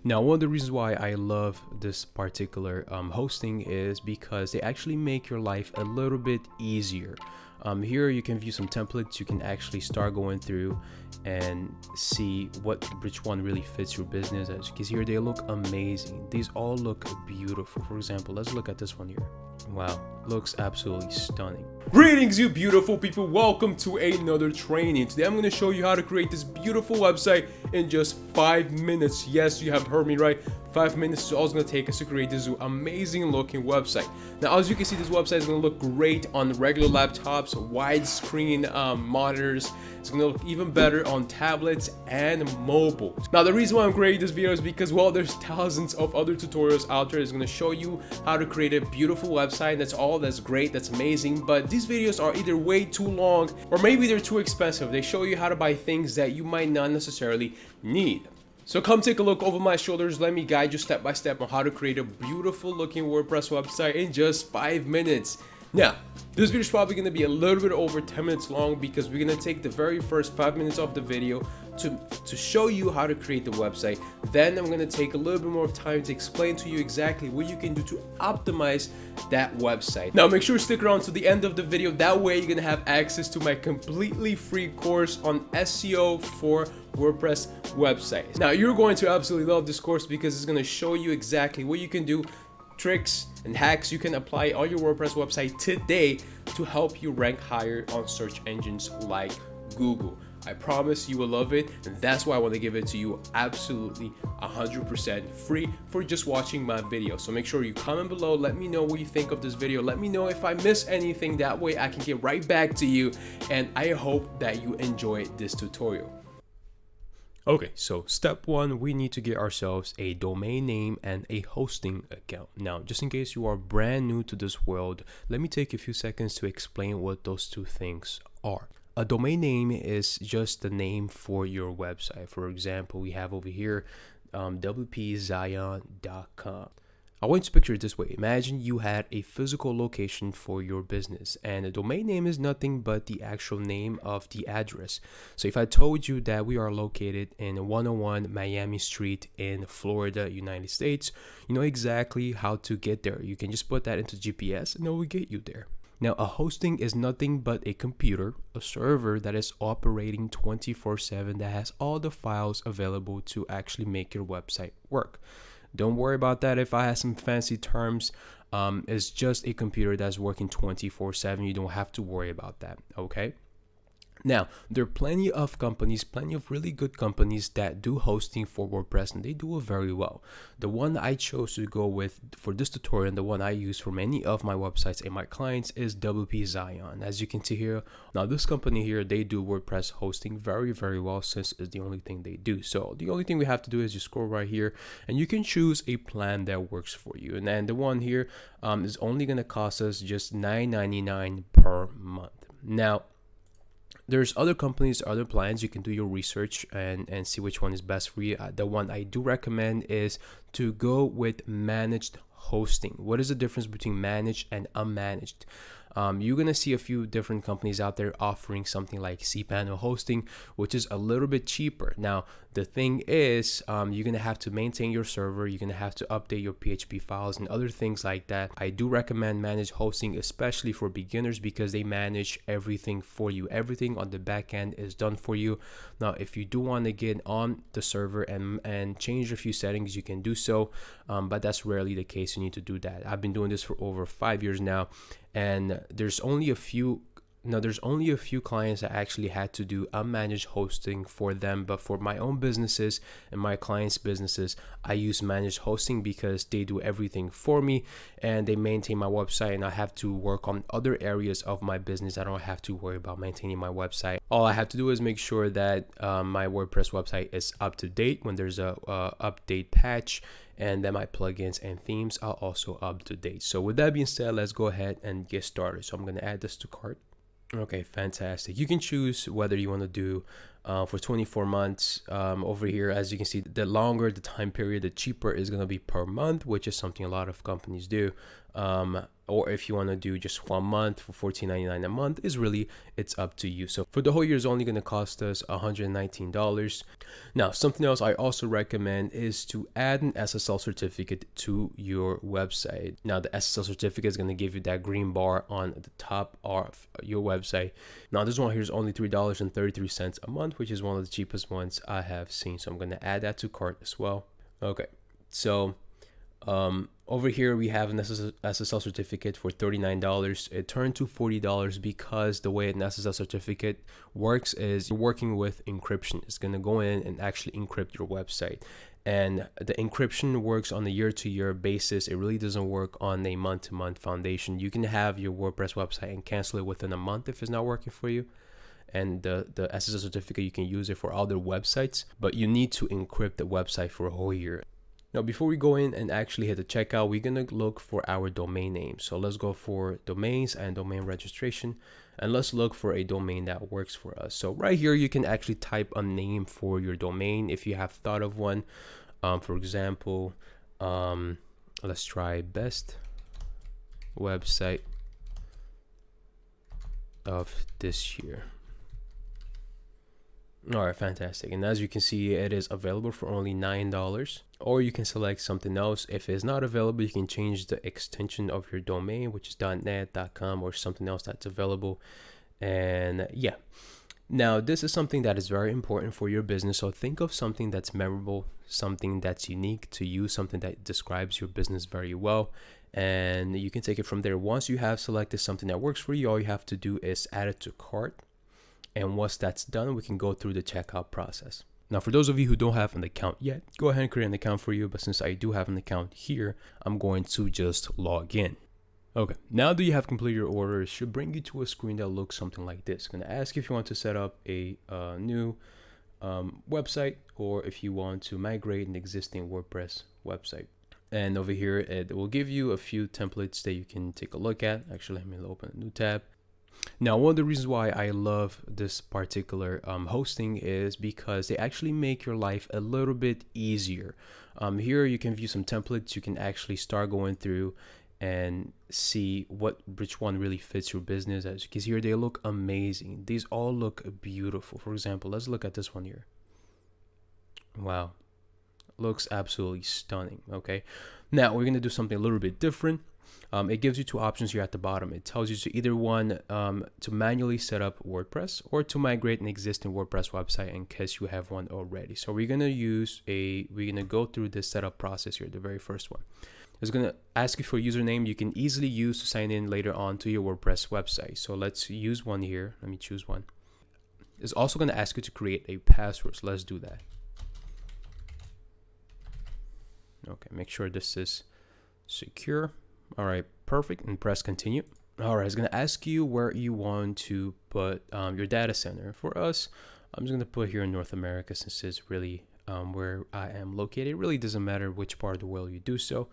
Now, one of the reasons why I love this particular hosting is because they actually make your life a little bit easier. Here you can view some templates. You can actually start going through and see which one really fits your business. As you can see here, they look amazing. These all look beautiful. For example, let's look at this one here. Wow, looks absolutely stunning. Greetings, you beautiful people. Welcome to another training. Today I'm going to show you how to create this beautiful website in just 5 minutes. Yes, you have heard me right. 5 minutes is all it's going to take us to create this amazing looking website. Now, as you can see, this website is going to look great on regular laptops, widescreen monitors. It's going to look even better on tablets and mobile. Now, the reason why I'm creating this video is because, well, there's thousands of other tutorials out there that's going to show you how to create a beautiful website. That's great, that's amazing, but these videos are either way too long or maybe they're too expensive. They show you how to buy things that you might not necessarily need. So come take a look over my shoulders. Let me guide you step by step on how to create a beautiful looking WordPress website in just 5 minutes. Now, this video is probably going to be a little bit over 10 minutes long because we're going to take the very first 5 minutes of the video to show you how to create the website. Then I'm going to take a little bit more time to explain to you exactly what you can do to optimize that website. Now, make sure to stick around to the end of the video. That way you're going to have access to my completely free course on SEO for WordPress websites. Now, you're going to absolutely love this course because it's going to show you exactly what you can do, tricks and hacks you can apply on your WordPress website today to help you rank higher on search engines like Google. I promise you will love it, and that's why I want to give it to you absolutely 100% free for just watching my video. So make sure you comment below, let me know what you think of this video, let me know if I miss anything, that way I can get right back to you, and I hope that you enjoy this tutorial. Okay, so step one, we need to get ourselves a domain name and a hosting account. Now, just in case you are brand new to this world, let me take a few seconds to explain what those two things are. A domain name is just the name for your website. For example, we have over here wpzion.com. I want you to picture it this way. Imagine you had a physical location for your business, and the domain name is nothing but the actual name of the address. So if I told you that we are located in 101 Miami Street in Florida, United States, you know exactly how to get there. You can just put that into GPS and it will get you there. Now, a hosting is nothing but a computer, a server that is operating 24/7 that has all the files available to actually make your website work. Don't worry about that if I have some fancy terms. It's just a computer that's working 24/7. You don't have to worry about that, okay? Now, there are plenty of companies, plenty of really good companies that do hosting for WordPress, and they do it very well. The one I chose to go with for this tutorial, and the one I use for many of my websites and my clients, is WPZion. As you can see here, now this company here, they do WordPress hosting very, very well, since it's the only thing they do. So the only thing we have to do is just scroll right here, and you can choose a plan that works for you. And then the one here is only going to cost us just $9.99 per month. Now, there's other companies, other plans. You can do your research and see which one is best for you. The one I do recommend is to go with managed hosting. What is the difference between managed and unmanaged? You're going to see a few different companies out there offering something like cPanel hosting, which is a little bit cheaper. Now, the thing is, you're going to have to maintain your server. You're going to have to update your PHP files and other things like that. I do recommend managed hosting, especially for beginners, because they manage everything for you. Everything on the back end is done for you. Now, if you do want to get on the server and change a few settings, you can do so, but that's rarely the case. You need to do that. I've been doing this for over 5 years now, and there's only a few clients that actually had to do unmanaged hosting for them. But for my own businesses and my clients' businesses, I use managed hosting because they do everything for me and they maintain my website, and I have to work on other areas of my business. I don't have to worry about maintaining my website. All I have to do is make sure that my WordPress website is up to date when there's a update patch, and then my plugins and themes are also up to date. So with that being said, let's go ahead and get started. So I'm going to add this to cart. Okay, fantastic. You can choose whether you want to do for 24 months. Over here, as you can see, the longer the time period, the cheaper is going to be per month, which is something a lot of companies do. Or if you want to do just 1 month for $14.99 a month, it's up to you. So for the whole year, it's only going to cost us $119. Now, something else I also recommend is to add an SSL certificate to your website. Now, the SSL certificate is going to give you that green bar on the top of your website. Now, this one here is only $3.33 a month, which is one of the cheapest ones I have seen. So I'm going to add that to cart as well. Okay, so over here we have an SSL certificate for $39. It turned to $40 because the way an SSL certificate works is you're working with encryption. It's going to go in and actually encrypt your website, and the encryption works on a year-to-year basis. It really doesn't work on a month-to-month foundation. You can have your WordPress website and cancel it within a month if it's not working for you, and the SSL certificate, you can use it for other websites, but you need to encrypt the website for a whole year. Now, before we go in and actually hit the checkout, we're going to look for our domain name. So let's go for domains and domain registration, and let's look for a domain that works for us. So right here, you can actually type a name for your domain if you have thought of one. For example, let's try best website of this year. All right, fantastic. And as you can see, it is available for only $9, or you can select something else. If it's not available, you can change the extension of your domain, which is .net, .com, or something else that's available. And yeah, now this is something that is very important for your business. So think of something that's memorable, something that's unique to you, something that describes your business very well. And you can take it from there. Once you have selected something that works for you, all you have to do is add it to cart. And once that's done, we can go through the checkout process. Now, for those of you who don't have an account yet, go ahead and create an account for you. But since I do have an account here, I'm going to just log in. Okay, now that you have completed your order, it should bring you to a screen that looks something like this. It's going to ask if you want to set up a new website, or if you want to migrate an existing WordPress website. And over here, it will give you a few templates that you can take a look at. Actually, let me open a new tab. Now, one of the reasons why I love this particular hosting is because they actually make your life a little bit easier. Here you can view some templates. You can actually start going through and see which one really fits your business. As you can see here, they look amazing. These all look beautiful. For example, let's look at this one here. Wow, looks absolutely stunning. Okay, now we're gonna do something a little bit different. It gives you two options here at the bottom. It tells you to either one, to manually set up WordPress, or to migrate an existing WordPress website in case you have one already. So we're gonna go through this setup process here. The very first one, it's gonna ask you for a username you can easily use to sign in later on to your WordPress website. So let's use one here. Let me choose one. It's also gonna ask you to create a password. So let's do that. Okay, make sure this is secure. All right, perfect, and press continue. All right, it's gonna ask you where you want to put your data center. For us, I'm just gonna put here in North America, since it's really where I am located. It really doesn't matter which part of the world you do so.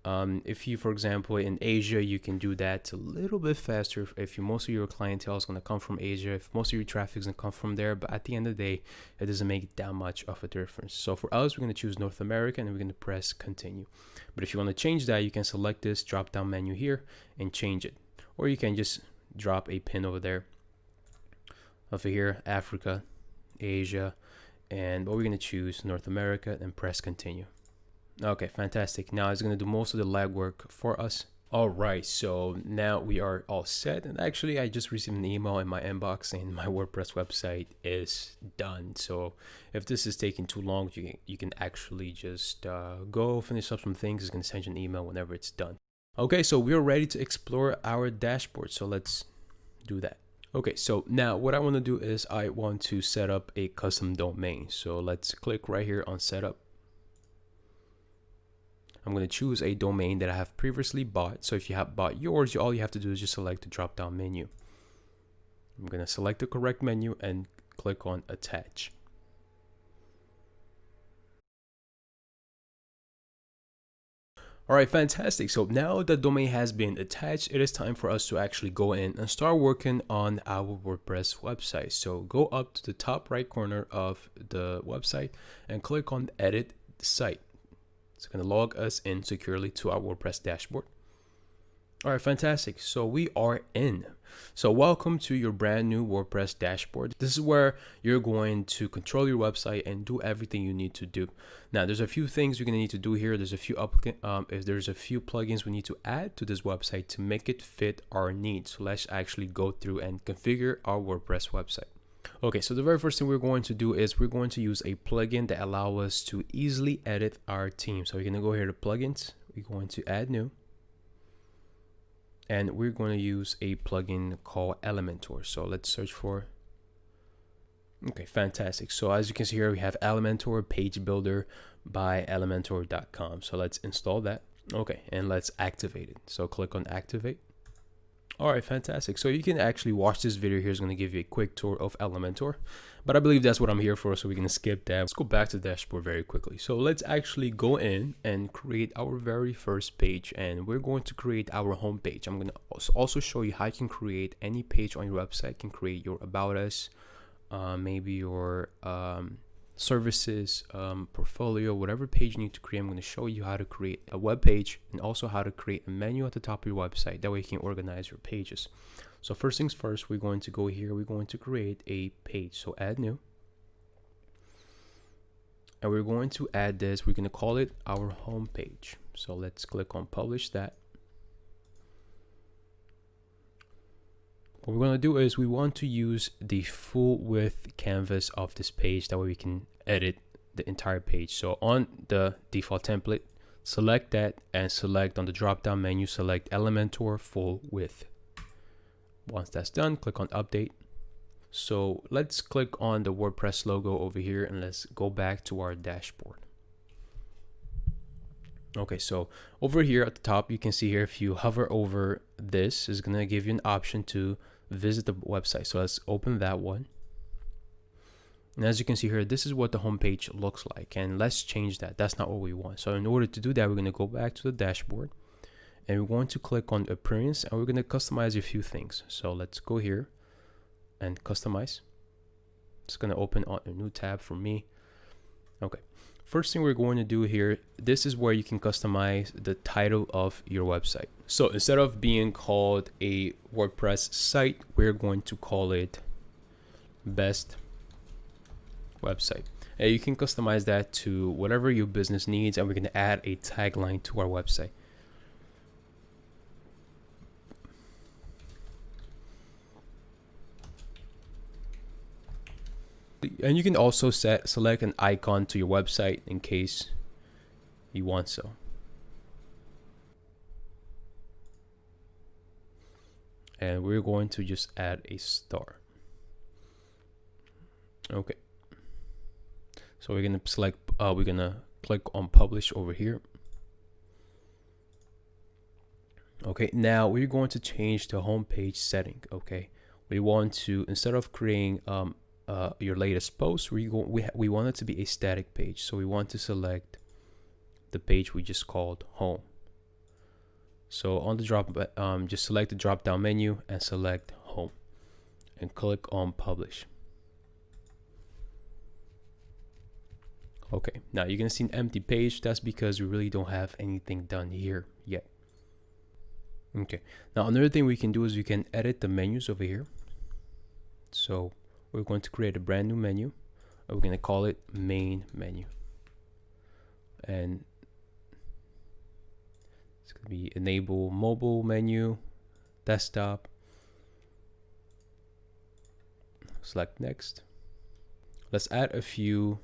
If you, for example, in Asia, you can do that a little bit faster if most of your clientele is going to come from Asia, if most of your traffic is going to come from there. But at the end of the day, it doesn't make that much of a difference. So for us, we're going to choose North America, and we're going to press continue. But if you want to change that, you can select this drop down menu here and change it, or you can just drop a pin over there. Over here, Africa, Asia, and we're going to choose North America and press continue. Okay, fantastic. Now it's going to do most of the legwork for us. All right, so now we are all set. And actually, I just received an email in my inbox saying my WordPress website is done. So if this is taking too long, you can actually just go finish up some things. It's going to send you an email whenever it's done. Okay, so we're ready to explore our dashboard. So let's do that. Okay, so now what I want to do is I want to set up a custom domain. So let's click right here on setup. I'm going to choose a domain that I have previously bought. So if you have bought yours, all you have to do is just select the drop down menu. I'm going to select the correct menu and click on attach. All right, fantastic. So now the domain has been attached, it is time for us to actually go in and start working on our WordPress website. So go up to the top right corner of the website and click on edit site. It's going to log us in securely to our WordPress dashboard. All right, fantastic. So we are in. So welcome to your brand new WordPress dashboard. This is where you're going to control your website and do everything you need to do. Now, there's a few things you're going to need to do here. There's a few plugins we need to add to this website to make it fit our needs. So let's actually go through and configure our WordPress website. Okay, so the very first thing we're going to do is we're going to use a plugin that allows us to easily edit our theme. So we're going to go here to plugins. We're going to add new. And we're going to use a plugin called Elementor. So let's search for. Okay, fantastic. So as you can see here, we have Elementor Page Builder by Elementor.com. So let's install that. Okay, and let's activate it. So click on activate. All right, fantastic. So you can actually watch this video here. Is going to give you a quick tour of Elementor, but I believe that's what I'm here for, so we can skip that. Let's go back to the dashboard very quickly. So let's actually go in and create our very first page, and we're going to create our home page. I'm going to also show you how you can create any page on your website. You can create your About Us, maybe your services, portfolio, whatever page you need to create. I'm going to show you how to create a web page and also how to create a menu at the top of your website. That way you can organize your pages. So first things first, we're going to go here. We're going to create a page. So add new. And we're going to add this. We're going to call it our home page. So let's click on publish that. What we're going to do is we want to use the full width canvas of this page. That way we can edit the entire page. So on the default template, select that and select on the drop down menu, select Elementor full width. Once that's done, click on update. So let's click on the WordPress logo over here and let's go back to our dashboard. Okay, so over here at the top, you can see here, if you hover over this, is going to give you an option to visit the website. So let's open that one. And as you can see here, this is what the homepage looks like. And let's change that. That's not what we want. So in order to do that, we're going to go back to the dashboard and we're going to click on appearance and we're going to customize a few things. So let's go here and customize. It's going to open on a new tab for me. Okay. First thing we're going to do here, this is where you can customize the title of your website. So instead of being called a WordPress site, we're going to call it best website. And you can customize that to whatever your business needs, and we're going to add a tagline to our website. And you can also select an icon to your website in case you want so. And we're going to just add a star. Okay. So we're going to select, we're going to click on publish over here. Okay, now we're going to change the homepage setting. Okay, we want to, instead of creating your latest post, we want it to be a static page. So we want to select the page we just called home. So on the just select the drop down menu and select home and click on publish. Okay, now you're gonna see an empty page. That's because we really don't have anything done here yet. Okay, now another thing we can do is we can edit the menus over here. So we're going to create a brand new menu. We're going to call it main menu. And it's going to be enable mobile menu, desktop. Select next. Let's add a few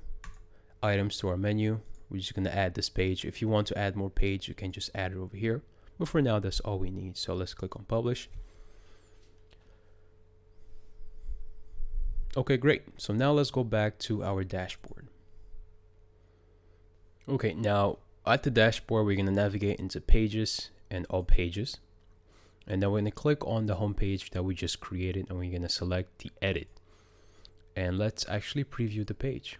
items to our menu. We're just going to add this page. If you want to add more page, you can just add it over here. But for now, that's all we need. So let's click on publish. Okay, great. So now let's go back to our dashboard. Okay, now at the dashboard, we're going to navigate into pages and all pages. And then we're going to click on the home page that we just created and we're going to select the edit. And let's actually preview the page.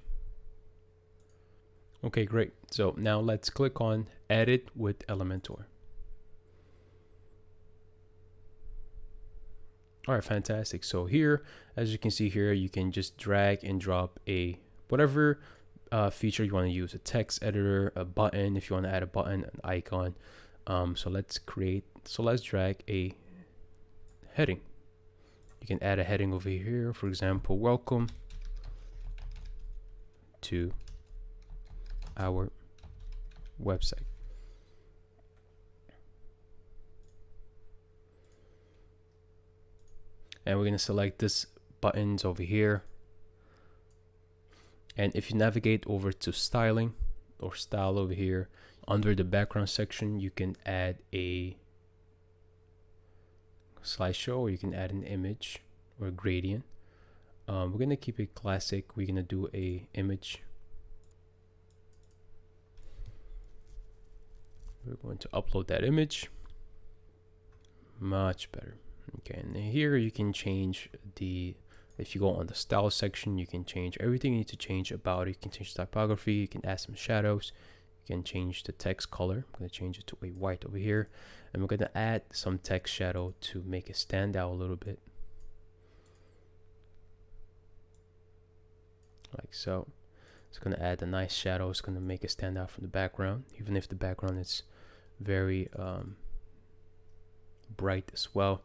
Okay, great. So now let's click on edit with Elementor. All right, fantastic. So here, as you can see here, you can just drag and drop a whatever feature you want to use, a text editor, a button, if you want to add a button, an icon. So let's create So let's drag a heading. You can add a heading over here, for example, welcome to our website. And we're going to select this buttons over here. And if you navigate over to styling or style over here, under the background section, you can add a slideshow, or you can add an image or a gradient. We're going to keep it classic. We're going to do a image. We're going to upload that image. Much better. Okay, and here you can change if you go on the style section, you can change everything you need to change about it. You can change typography, you can add some shadows, you can change the text color. I'm going to change it to a white over here, and we're going to add some text shadow to make it stand out a little bit, like so. It's going to add a nice shadow. It's going to make it stand out from the background, even if the background is very bright as well.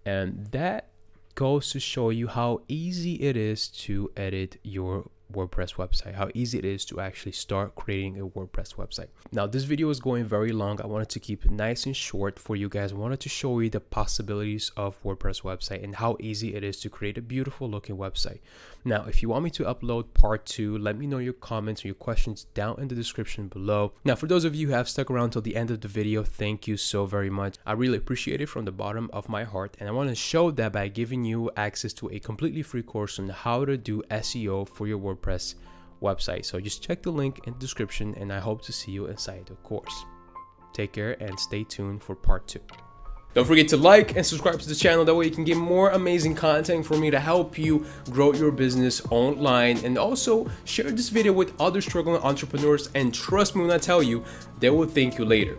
And that goes to show you how easy it is to edit your WordPress website, how easy it is to actually start creating a WordPress website. Now, this video is going very long. I wanted to keep it nice and short for you guys. I wanted to show you the possibilities of WordPress website and how easy it is to create a beautiful looking website. Now, if you want me to upload part 2, let me know your comments or your questions down in the description below. Now, for those of you who have stuck around till the end of the video, thank you so very much. I really appreciate it from the bottom of my heart. And I want to show that by giving you access to a completely free course on how to do SEO for your WordPress website. So just check the link in the description, and I hope to see you inside the course. Take care and stay tuned for part 2. Don't forget to like and subscribe to the channel. That way you can get more amazing content for me to help you grow your business online. And also share this video with other struggling entrepreneurs, and trust me when I tell you, they will thank you later.